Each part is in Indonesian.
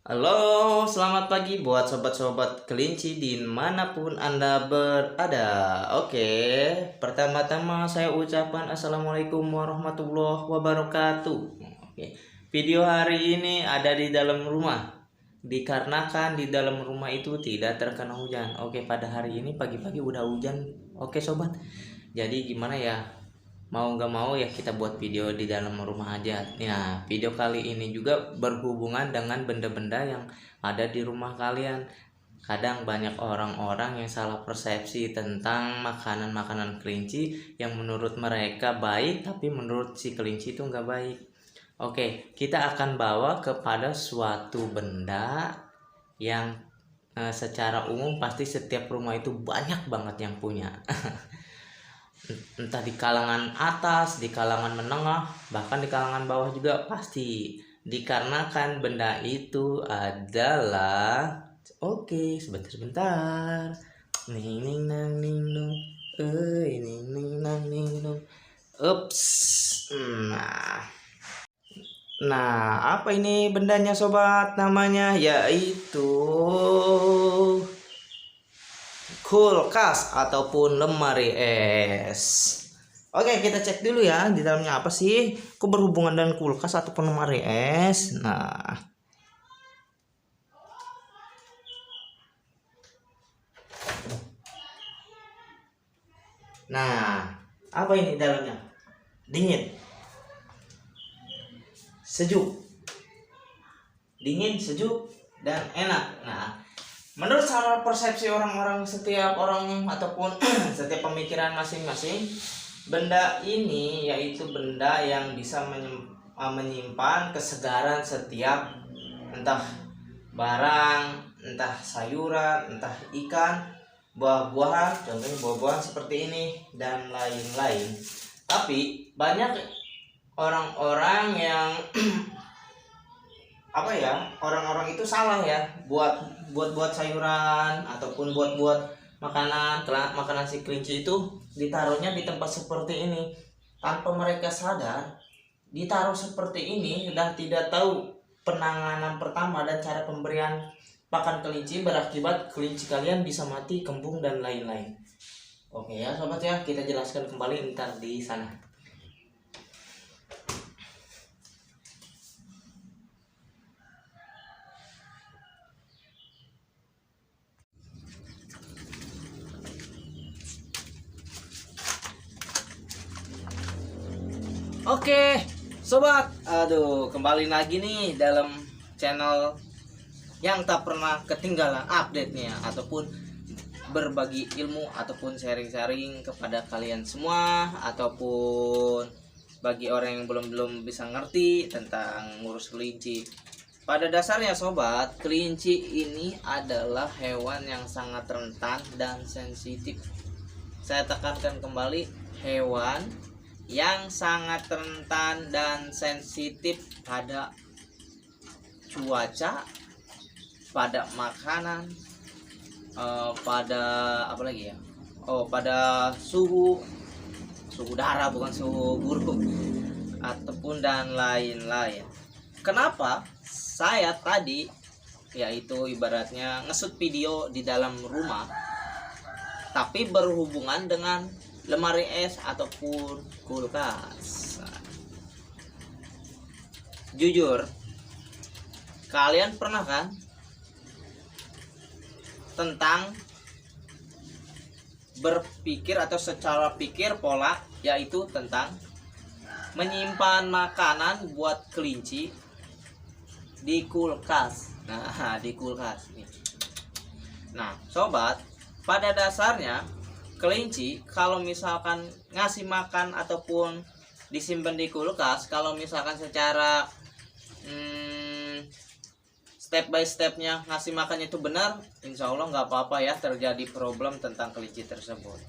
Halo, selamat pagi buat sobat-sobat kelinci dimanapun Anda berada. Oke, pertama-tama saya ucapkan Assalamualaikum warahmatullahi wabarakatuh. Oke, video hari ini ada di dalam rumah. Dikarenakan di dalam rumah itu tidak terkena hujan. Oke, pada hari ini pagi-pagi udah hujan. Oke sobat, jadi gimana ya? Mau nggak mau ya kita buat video di dalam rumah aja. Nah, video kali ini juga berhubungan dengan benda-benda yang ada di rumah kalian. Kadang banyak orang-orang yang salah persepsi tentang makanan-makanan kelinci yang menurut mereka baik, tapi menurut si kelinci itu nggak baik. Oke, kita akan bawa kepada suatu benda yang secara umum pasti setiap rumah itu banyak banget yang punya. Entah di kalangan atas, di kalangan menengah, bahkan di kalangan bawah juga pasti. Dikarenakan benda itu adalah sebentar. Ning ning nang ning nung. Ning ning nang ning nung. Ups. Nah. Nah, apa ini bendanya sobat? Namanya yaitu kulkas ataupun lemari es. Oke, kita cek dulu ya di dalamnya apa sih? Kok berhubungan dengan kulkas ataupun lemari es? Nah, apa ini dalamnya? Dingin, sejuk, dan enak. Nah, menurut salah persepsi orang-orang, setiap orang ataupun setiap pemikiran masing-masing, benda ini yaitu benda yang bisa menyimpan kesegaran setiap entah barang, entah sayuran, entah ikan, buah-buahan, contohnya buah-buahan seperti ini dan lain-lain. Tapi banyak orang-orang yang orang-orang itu salah ya buat sayuran ataupun buat makanan si kelinci itu ditaruhnya di tempat seperti ini tanpa mereka sadar. Ditaruh seperti ini dan tidak tahu penanganan pertama dan cara pemberian pakan kelinci, berakibat kelinci kalian bisa mati, kembung dan lain-lain. Oke ya sobat ya, kita jelaskan kembali ntar di sana. Oke, sobat. Aduh, kembali lagi nih dalam channel yang tak pernah ketinggalan update-nya ataupun berbagi ilmu ataupun sharing-sharing kepada kalian semua, ataupun bagi orang yang belum bisa ngerti tentang ngurus kelinci. Pada dasarnya sobat, kelinci ini adalah hewan yang sangat rentan dan sensitif. Saya tekankan kembali, hewan yang sangat rentan dan sensitif pada cuaca, pada makanan, pada apa lagi ya? Pada suhu udara, bukan suhu burung, ataupun dan lain-lain. Kenapa saya tadi yaitu ibaratnya ngesut video di dalam rumah tapi berhubungan dengan lemari es ataupun kulkas? Jujur, kalian pernah kan tentang berpikir atau secara pikir pola yaitu tentang menyimpan makanan buat kelinci di kulkas. Nah, di kulkas nih. Nah, sobat, pada dasarnya kelinci kalau misalkan ngasih makan ataupun disimpan di kulkas, kalau misalkan secara step by stepnya ngasih makannya itu benar, insya Allah nggak apa-apa ya terjadi problem tentang kelinci tersebut.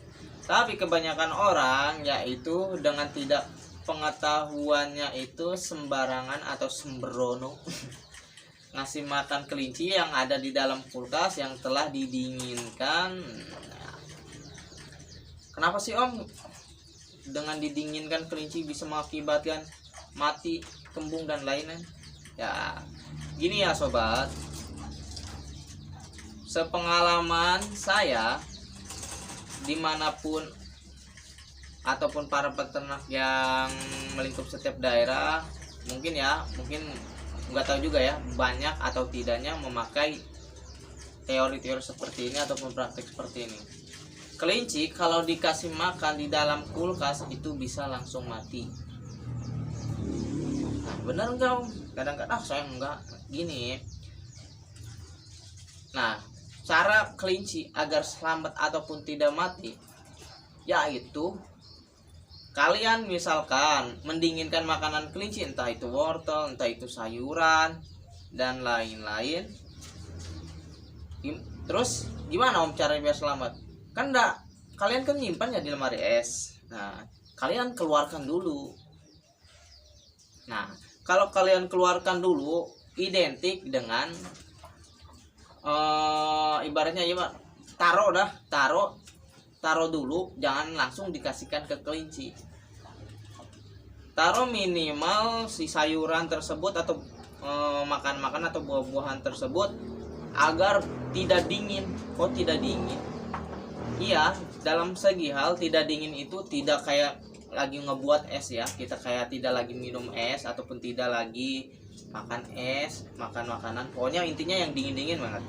Tapi kebanyakan orang yaitu dengan tidak pengetahuannya itu sembarangan atau sembrono ngasih makan kelinci yang ada di dalam kulkas yang telah didinginkan. Kenapa sih Om dengan didinginkan kelinci bisa mengakibatkan mati, kembung dan lainnya? Ya, Gini ya sobat, sepengalaman saya dimanapun ataupun para peternak yang melingkup setiap daerah, mungkin nggak tahu juga ya, banyak atau tidaknya memakai teori-teori seperti ini ataupun praktik seperti ini. Kelinci kalau dikasih makan di dalam kulkas itu bisa langsung mati. Nah, bener enggak Om? Kadang-kadang saya enggak gini. Nah, cara kelinci agar selamat ataupun tidak mati yaitu kalian misalkan mendinginkan makanan kelinci, entah itu wortel, entah itu sayuran dan lain-lain. Terus gimana Om cara biar selamat? Kan enggak, kalian kan nyimpannya di lemari es. Nah, kalian keluarkan dulu. Nah, kalau kalian keluarkan dulu identik dengan ibaratnya ya Pak, taruh dulu, jangan langsung dikasihkan ke kelinci. Taruh minimal si sayuran tersebut atau makan-makan atau buah-buahan tersebut agar tidak dingin. Kok tidak dingin? Iya, dalam segi hal tidak dingin itu tidak kayak lagi ngebuat es ya. Kita kayak tidak lagi minum es ataupun tidak lagi makan es, makan makanan. Pokoknya intinya yang dingin-dingin banget.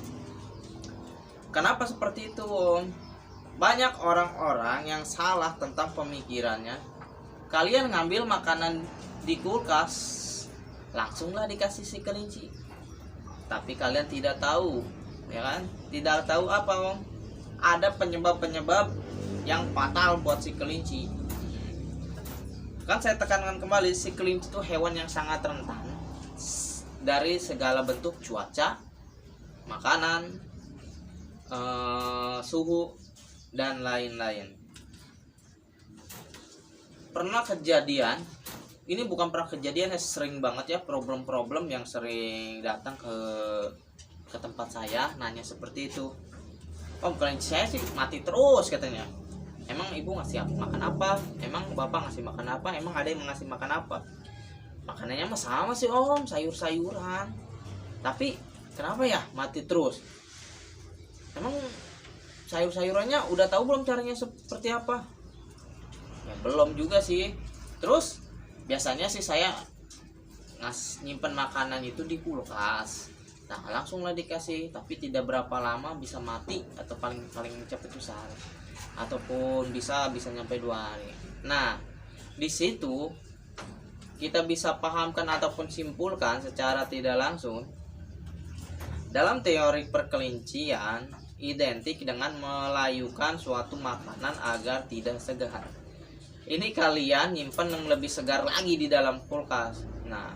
Kenapa seperti itu Om? Banyak orang-orang yang salah tentang pemikirannya. Kalian ngambil makanan di kulkas, langsunglah dikasih si kelinci. Tapi kalian tidak tahu, ya kan? Tidak tahu apa Om? Ada penyebab-penyebab yang fatal buat si kelinci. Kan saya tekankan kembali, si kelinci itu hewan yang sangat rentan dari segala bentuk cuaca, makanan, suhu dan lain-lain. Pernah kejadian, ini bukan pernah kejadian, sering banget ya problem-problem yang sering datang ke tempat saya nanya seperti itu. Om, kelinci saya sih mati terus katanya. Emang ibu ngasih makan apa? Emang bapak ngasih makan apa? Emang ada yang ngasih makan apa? Makanannya mah sama sih Om, sayur-sayuran. Tapi kenapa ya mati terus? Emang sayur-sayurannya udah tahu belum caranya seperti apa? Ya belum juga sih. Terus biasanya sih saya nyimpen makanan itu di kulkas. Nah, langsunglah dikasih, tapi tidak berapa lama bisa mati atau paling cepat itu sehari. Ataupun bisa nyampe 2 hari. Nah, di situ kita bisa pahamkan ataupun simpulkan secara tidak langsung, dalam teori perkelincian identik dengan melayukan suatu makanan agar tidak segar. Ini kalian nyimpen yang lebih segar lagi di dalam kulkas. Nah,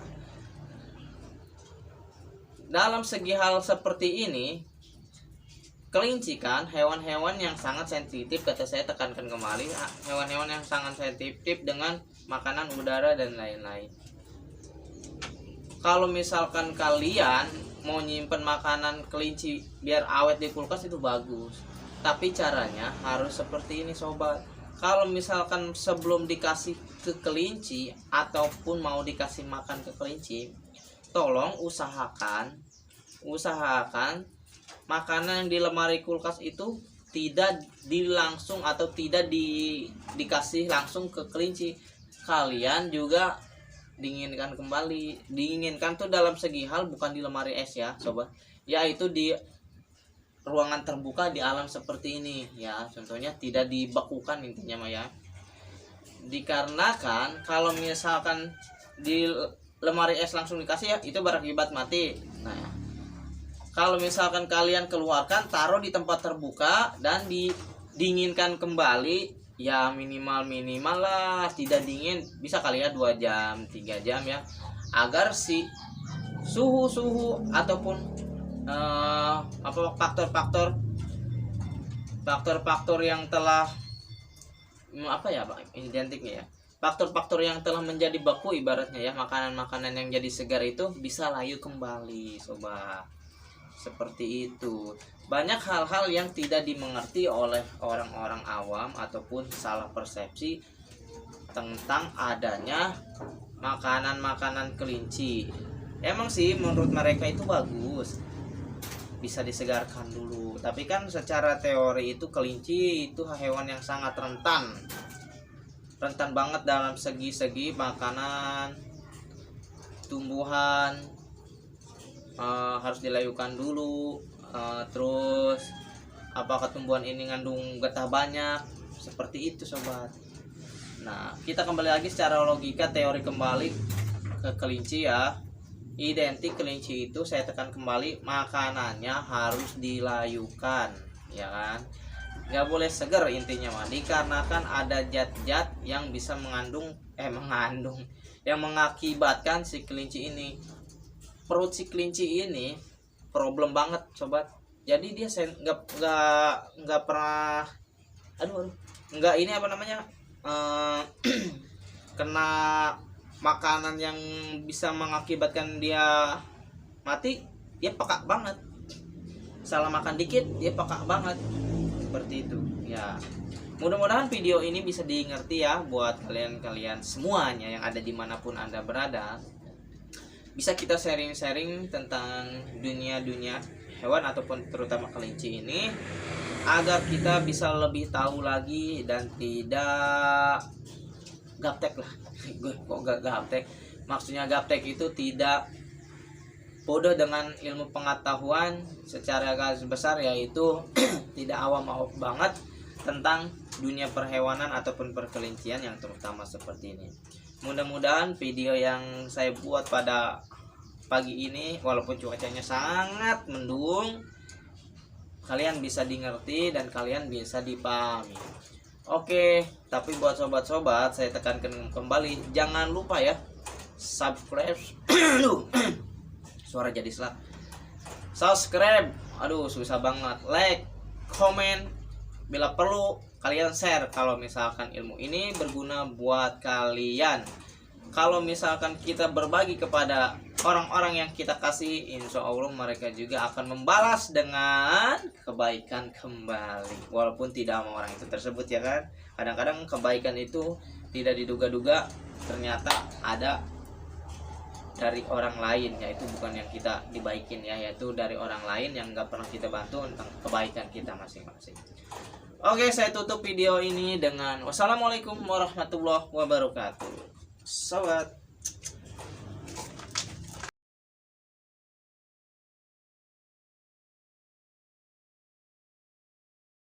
dalam segi hal seperti ini, kelinci kan hewan-hewan yang sangat sensitif, kata saya tekankan kembali, hewan-hewan yang sangat sensitif dengan makanan, udara dan lain-lain. Kalau misalkan kalian mau nyimpen makanan kelinci biar awet di kulkas itu bagus, tapi caranya harus seperti ini sobat. Kalau misalkan sebelum dikasih ke kelinci ataupun mau dikasih makan ke kelinci, tolong usahakan makanan yang di lemari kulkas itu tidak dilangsung atau tidak dikasih langsung ke kelinci. Kalian juga dinginkan kembali. Dinginkan tuh dalam segi hal bukan di lemari es ya sobat, yaitu di ruangan terbuka di alam seperti ini ya. Contohnya tidak dibekukan intinya mah ya. Dikarenakan kalau misalkan di lemari es langsung dikasih ya, itu berakibat mati. Nah, kalau misalkan kalian keluarkan, taruh di tempat terbuka dan didinginkan kembali ya, minimal lah tidak dingin, bisa kali ya 2 jam 3 jam ya, agar si suhu ataupun faktor-faktor yang telah identiknya ya, faktor-faktor yang telah menjadi beku ibaratnya ya, makanan-makanan yang jadi segar itu bisa layu kembali sobat. Seperti itu. Banyak hal-hal yang tidak dimengerti oleh orang-orang awam ataupun salah persepsi tentang adanya makanan-makanan kelinci. Emang sih menurut mereka itu bagus, bisa disegarkan dulu. Tapi kan secara teori itu kelinci itu hewan yang sangat rentan banget dalam segi-segi makanan, tumbuhan, harus dilayukan dulu. Terus apakah tumbuhan ini ngandung getah banyak, seperti itu sobat. Nah, kita kembali lagi secara logika teori kembali ke kelinci ya. Identik kelinci itu, saya tekan kembali, makanannya harus dilayukan, ya kan? Nggak boleh seger intinya mah, dikarenakan ada zat-zat yang bisa mengandung yang mengakibatkan si kelinci ini, perut si kelinci ini problem banget sobat. Jadi dia nggak pernah nggak ini apa namanya kena makanan yang bisa mengakibatkan dia mati. Dia peka banget, salah makan dikit dia peka banget, seperti itu ya. Mudah-mudahan video ini bisa dimengerti ya buat kalian semuanya yang ada dimanapun anda berada. Bisa kita sharing-sharing tentang dunia hewan ataupun terutama kelinci ini, agar kita bisa lebih tahu lagi dan tidak gaptek lah. Gue kok gak gaptek, maksudnya gaptek itu tidak bodoh dengan ilmu pengetahuan secara garis besar, yaitu tidak awam banget tentang dunia perhewanan ataupun perkelincian yang terutama seperti ini. Mudah-mudahan video yang saya buat pada pagi ini, walaupun cuacanya sangat mendung, kalian bisa dimengerti dan kalian bisa dipahami. Oke, tapi buat sobat-sobat saya tekankan kembali, jangan lupa ya subscribe. Suara jadi selak. Subscribe, aduh susah banget. Like, komen, bila perlu kalian share kalau misalkan ilmu ini berguna buat kalian. Kalau misalkan kita berbagi kepada orang-orang yang kita kasih, insya Allah mereka juga akan membalas dengan kebaikan kembali, walaupun tidak sama orang itu tersebut ya kan. Kadang-kadang kebaikan itu tidak diduga-duga ternyata ada dari orang lain, yaitu bukan yang kita dibaikin ya, yaitu dari orang lain yang nggak pernah kita bantu tentang kebaikan kita masing-masing. Oke, saya tutup video ini dengan wassalamualaikum warahmatullahi wabarakatuh sobat.